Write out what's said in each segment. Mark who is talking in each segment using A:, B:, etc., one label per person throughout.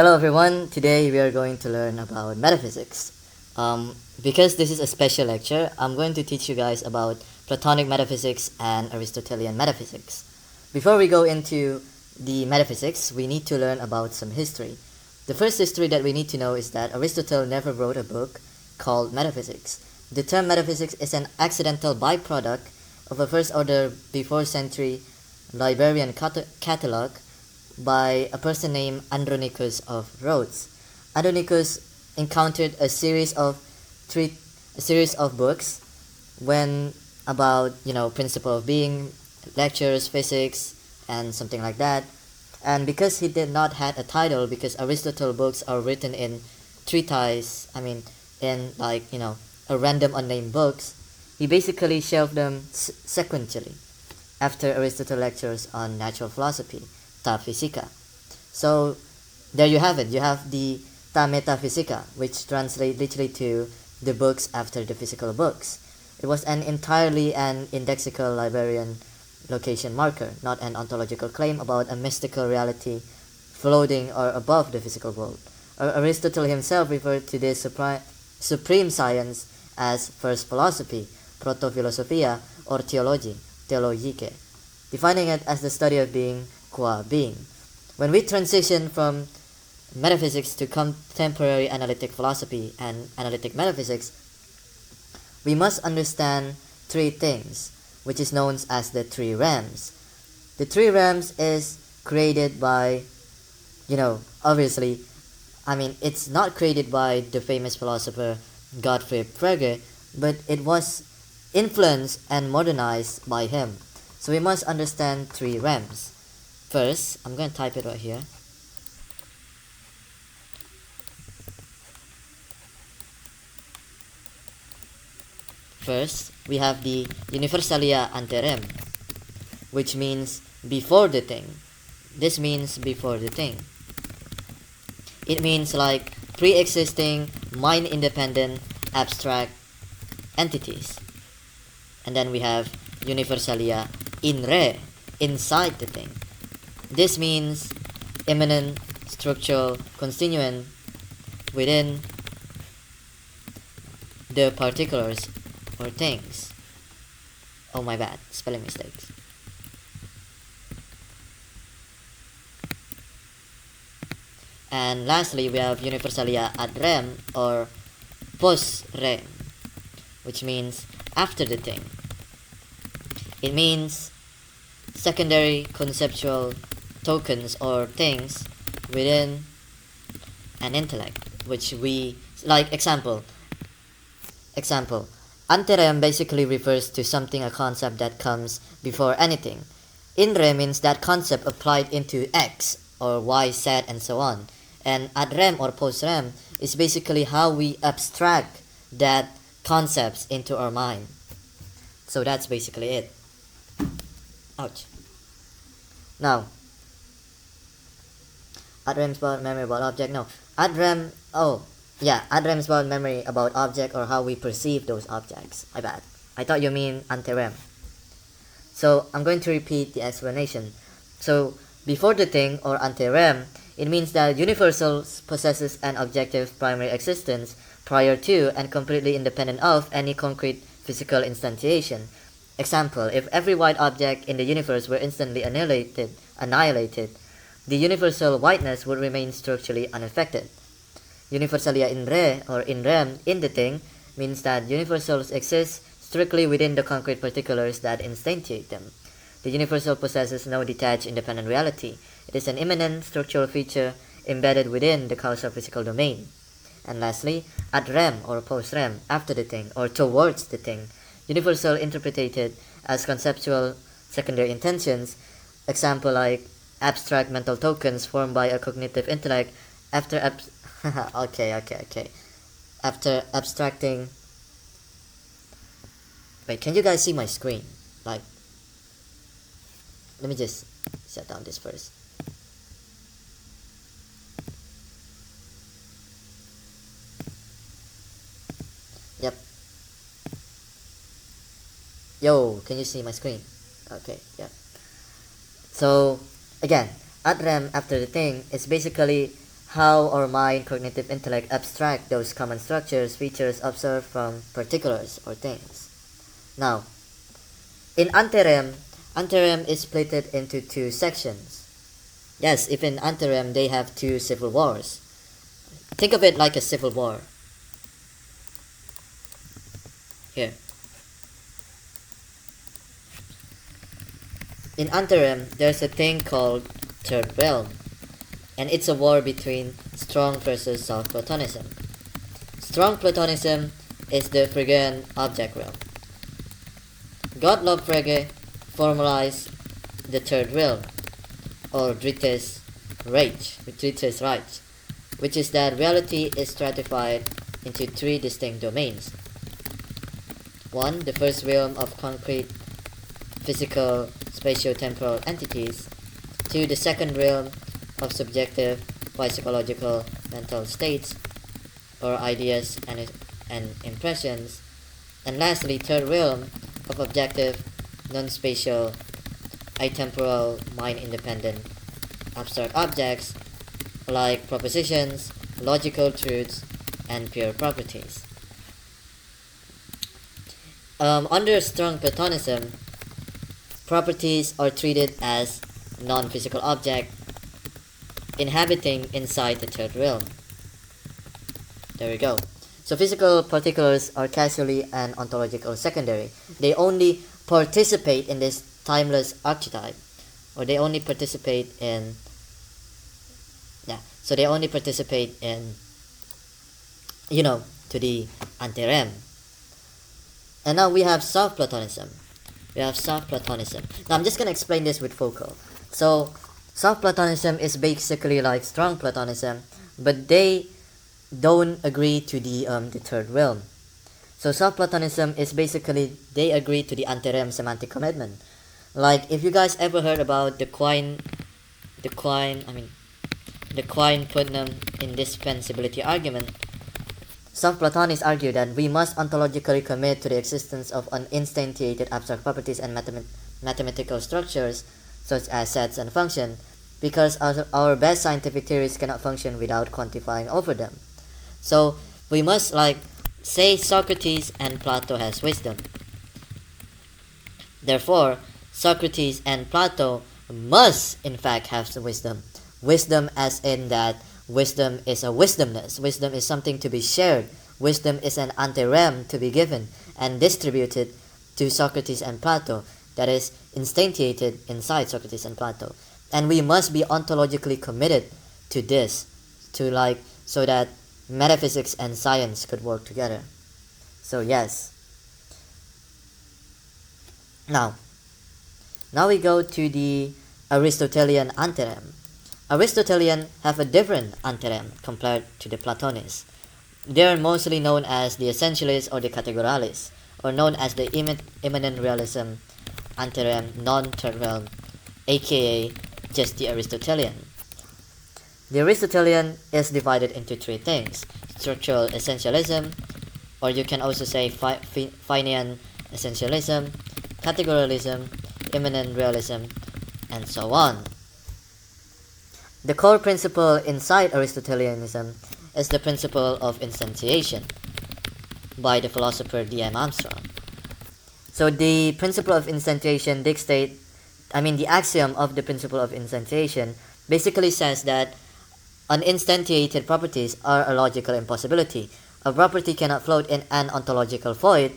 A: Hello everyone, today we are going to learn about metaphysics. Because this is a special lecture, I'm going to teach you guys about Platonic metaphysics and Aristotelian metaphysics. Before we go into the metaphysics, we need to learn about some history. The first history that we need to know is that Aristotle never wrote a book called Metaphysics. The term metaphysics is an accidental byproduct of a first order before century librarian catalog by a person named Andronicus of Rhodes. Andronicus encountered a series of books when about principle of being, lectures, physics, and something like that. And because he did not had a title, because Aristotle books are written in treatise, in a random unnamed books, he basically shelved them sequentially after Aristotle lectures on natural philosophy, Ta Physica. So there you have it. You have the Ta Metaphysica, which translates literally to the books after the physical books. It was entirely an indexical librarian location marker, not an ontological claim about a mystical reality floating or above the physical world. Aristotle himself referred to this supreme science as first philosophy, proto-philosophia, or theologique, defining it as the study of being qua being. When we transition from metaphysics to contemporary analytic philosophy and analytic metaphysics, we must understand three things, which is known as the three realms. The three realms is created by, obviously, it's not created by the famous philosopher Gottfried Frege, but it was influenced and modernized by him. So we must understand three realms. First, I'm going to type it right here. First, we have the Universalia ante rem, which means before the thing. This means before the thing. It means like pre-existing, mind-independent, abstract entities. And then we have Universalia in re, inside the thing. This means immanent, structural, constituent within the particulars or things. Oh my bad, spelling mistakes. And lastly, we have Universalia ad rem or post rem, which means after the thing. It means secondary conceptual tokens or things within an intellect, which we like. Example, ante rem basically refers to something, a concept that comes before anything. In re means that concept applied into X or Y, Z, and so on. And ad rem or post rem is basically how we abstract that concepts into our mind. So that's basically it. Ouch. Now, ad rem is about memory about object. No, ad rem. Ad rem is about memory about object or how we perceive those objects. My bad. I thought you mean ante rem. So I'm going to repeat the explanation. So before the thing or ante rem, it means that universal possesses an objective primary existence prior to and completely independent of any concrete physical instantiation. Example, if every white object in the universe were instantly annihilated, the universal whiteness would remain structurally unaffected. Universalia in re or in rem, in the thing, means that universals exist strictly within the concrete particulars that instantiate them. The universal possesses no detached independent reality. It is an immanent structural feature embedded within the causal physical domain. And lastly, ad rem or post rem, after the thing or towards the thing. Universal interpreted as conceptual secondary intentions. Example like abstract mental tokens formed by a cognitive intellect after after abstracting. Wait, can you guys see my screen? Like, let me just set down this first. Yep. Yo, can you see my screen? Okay, yeah. So again, ad rem after the thing is basically how our mind, cognitive intellect abstract those common structures, features observed from particulars or things. Now, in Anterem, Anterem is split into two sections. Yes, if in Anterem they have two civil wars. Think of it like a civil war. Here. In Anterem, there's a thing called Third Realm, and it's a war between strong versus soft Platonism. Strong Platonism is the Phrygian object realm. Gottlob Frege formalized the Third Realm, or Drittes Reich, which is that reality is stratified into three distinct domains. One, the first realm of concrete, physical, spatio-temporal entities. Two, the second realm of subjective, psychological, mental states, or ideas and impressions. And lastly, third realm of objective, non-spatial, atemporal, mind-independent, abstract objects like propositions, logical truths, and pure properties. Under strong Platonism, properties are treated as non-physical objects inhabiting inside the third realm. There we go. So physical particulars are causally and ontological secondary. They only participate in this timeless archetype, or they only participate in to the Anterem. And now we have soft Platonism. Now I'm just gonna explain this with Foucault. So soft Platonism is basically like strong Platonism, but they don't agree to the third realm. So soft Platonism is basically they agree to the Anterem semantic commitment. Like if you guys ever heard about the Quine-Putnam indispensability argument, soft Platonists argue that we must ontologically commit to the existence of uninstantiated abstract properties and mathematical structures such as sets and functions, because our best scientific theories cannot function without quantifying over them. So we must say Socrates and Plato has wisdom. Therefore, Socrates and Plato must in fact have wisdom. Wisdom as in that wisdom is a wisdomness. Wisdom is something to be shared. Wisdom is an anterem to be given and distributed to Socrates and Plato, that is instantiated inside Socrates and Plato. And we must be ontologically committed to this, so that metaphysics and science could work together. So yes. Now we go to the Aristotelian Anterem. Aristotelians have a different Anterem compared to the Platonists. They are mostly known as the Essentialists or the Categoralists, or known as the Immanent Realism Anterem non-third realm, aka just the Aristotelian. The Aristotelian is divided into three things: structural essentialism, or you can also say Finian essentialism, categorialism, immanent realism, and so on. The core principle inside Aristotelianism is the principle of instantiation by the philosopher D.M. Armstrong. So the principle of instantiation the axiom of the principle of instantiation basically says that uninstantiated properties are a logical impossibility. A property cannot float in an ontological void.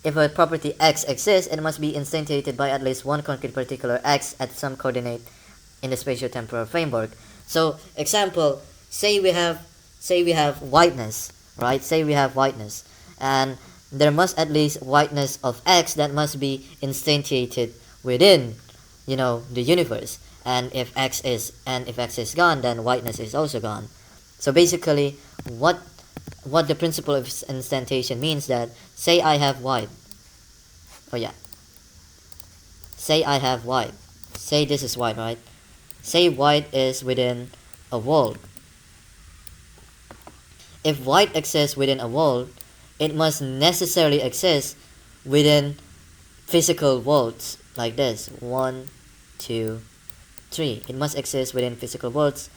A: If a property X exists, it must be instantiated by at least one concrete particular X at some coordinate in the spatio-temporal framework. So, example, say we have whiteness, right? Say we have whiteness, and there must at least whiteness of X that must be instantiated within, the universe. And if X is gone, then whiteness is also gone. So basically, what the principle of instantiation means that say I have white. Say I have white. Say this is white, right? Say white is within a wall. If white exists within a wall, it must necessarily exist within physical walls like this. 1, 2, 3. It must exist within physical walls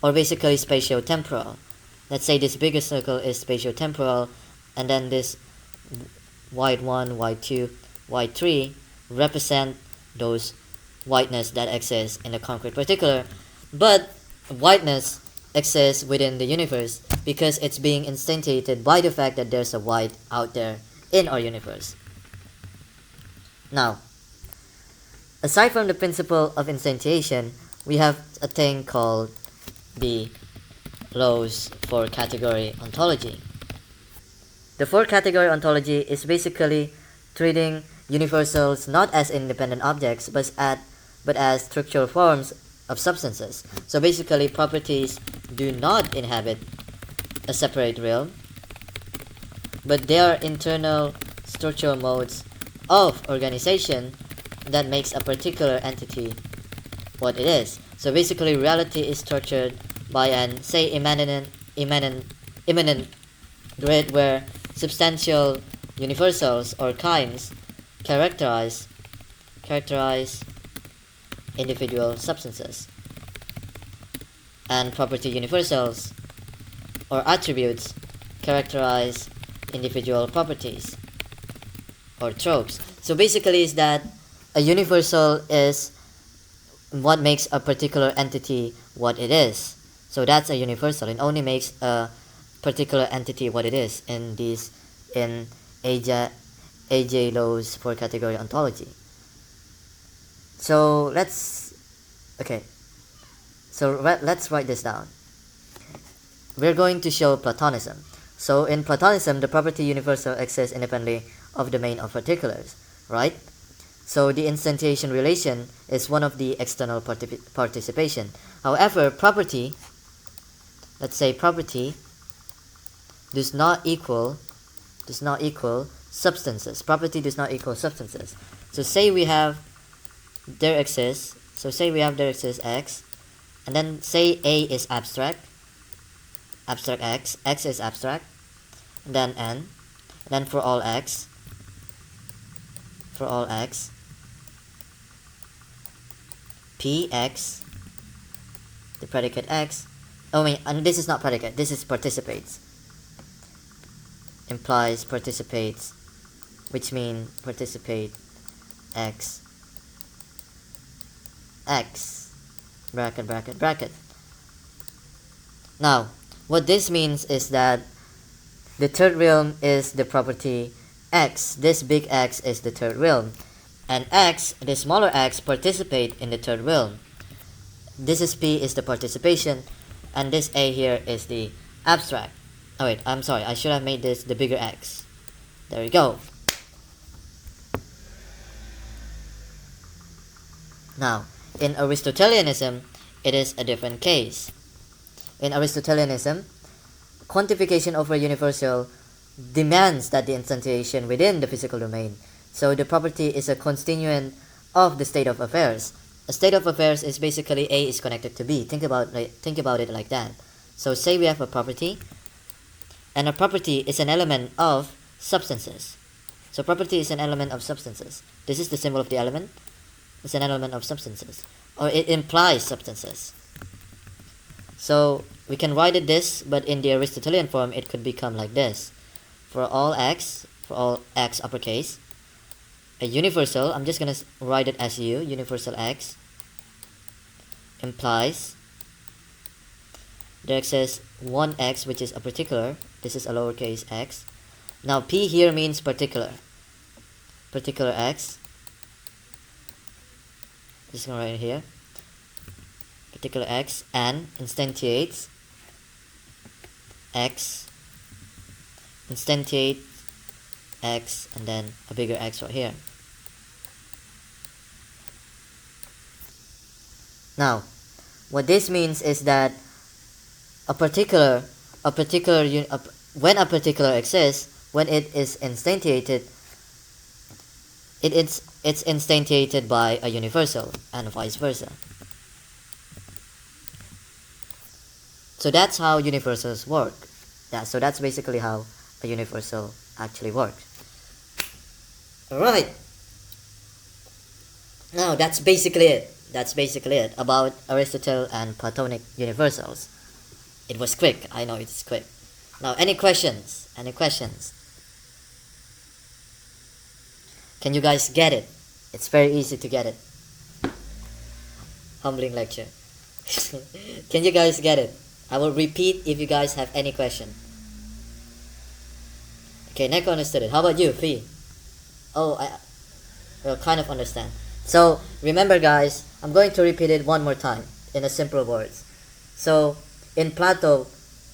A: or basically spatio-temporal. Let's say this bigger circle is spatio-temporal, and then this y1, y2, y3 represent those whiteness that exists in the concrete particular, but whiteness exists within the universe because it's being instantiated by the fact that there's a white out there in our universe. Now, aside from the principle of instantiation, we have a thing called the laws for category ontology. The four category ontology is basically treating universals not as independent objects but as structural forms of substances. So basically properties do not inhabit a separate realm, but they are internal structural modes of organization that makes a particular entity what it is. So basically reality is structured by an, say, immanent grid where substantial universals or kinds characterize individual substances, and property universals or attributes characterize individual properties or tropes. So basically is that a universal is what makes a particular entity what it is. So that's a universal. It only makes a particular entity what it is in AJ laws for category ontology. So let's write this down. We're going to show Platonism. So in Platonism, the property universal exists independently of domain of particulars, right? So the instantiation relation is one of the external participation. However, property, let's say property does not equal substances. Property does not equal substances. So say we have there exists X, and then say A is abstract X is abstract, and then N, and then for all X, Px, the predicate X, and this is not predicate, this is participates, implies participates, which mean participate X, bracket. Now, what this means is that the third realm is the property X. This big X is the third realm. And X, the smaller X, participate in the third realm. This is P is the participation, and this A here is the abstract. Oh wait, I'm sorry, I should have made this the bigger X. There we go. Now, in Aristotelianism, it is a different case. In Aristotelianism, quantification of a universal demands that the instantiation within the physical domain. So the property is a constituent of the state of affairs. A state of affairs is basically A is connected to B. Think about it like that. So say we have a property, and a property is an element of substances. So property is an element of substances. This is the symbol of the element. It's an element of substances, or it implies substances. So we can write it this, but in the Aristotelian form it could become like this. For all X uppercase, a universal, I'm just going to write it as U, universal X, implies there exists one X which is a particular, this is a lowercase x. Now P here means particular X, just going to write it here, particular X, and instantiates X, instantiate X, and then a bigger X right here. Now, what this means is that when a particular exists, when it is instantiated, it's instantiated by a universal, and vice versa. So that's how universals work. Yeah, so that's basically how a universal actually works. Alright. Now that's basically it. That's basically it about Aristotle and Platonic universals. It was quick. I know it's quick. Now, any questions? Any questions? Can you guys get it? It's very easy to get it. Humbling lecture. Can you guys get it? I will repeat if you guys have any question. Okay, Neko understood it. How about you, Fee? Oh, I well, kind of understand. So, remember guys, I'm going to repeat it one more time in a simple words. So, in Plato,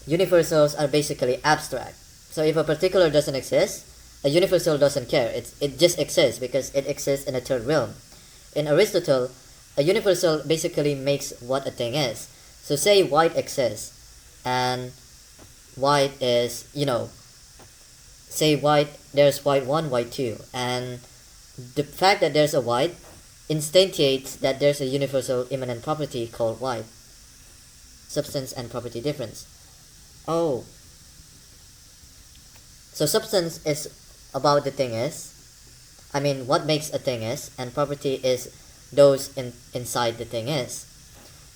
A: universals are basically abstract. So if a particular doesn't exist, a universal doesn't care. It just exists because it exists in a third realm. In Aristotle, a universal basically makes what a thing is. So say white exists, and white is, say white, there's white 1, white 2, and the fact that there's a white instantiates that there's a universal immanent property called white. Substance and property difference. Oh. So substance is about the thing is. I mean, what makes a thing is, and property is those inside the thing is.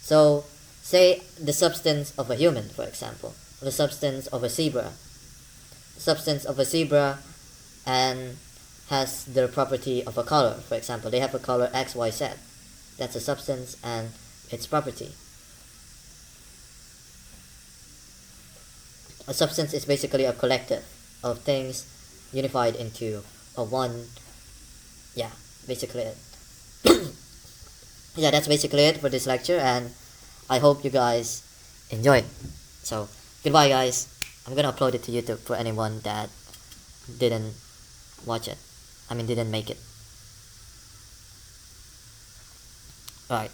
A: So, say the substance of a human, for example. The substance of a zebra. Substance of a zebra and has the property of a color, for example. They have a color X, Y, Z. That's a substance and its property. A substance is basically a collective of things unified into a one. Yeah, basically it. Yeah, that's basically it for this lecture, and I hope you guys enjoyed. So, goodbye guys. I'm gonna upload it to YouTube for anyone that didn't watch it. I mean, didn't make it. Alright.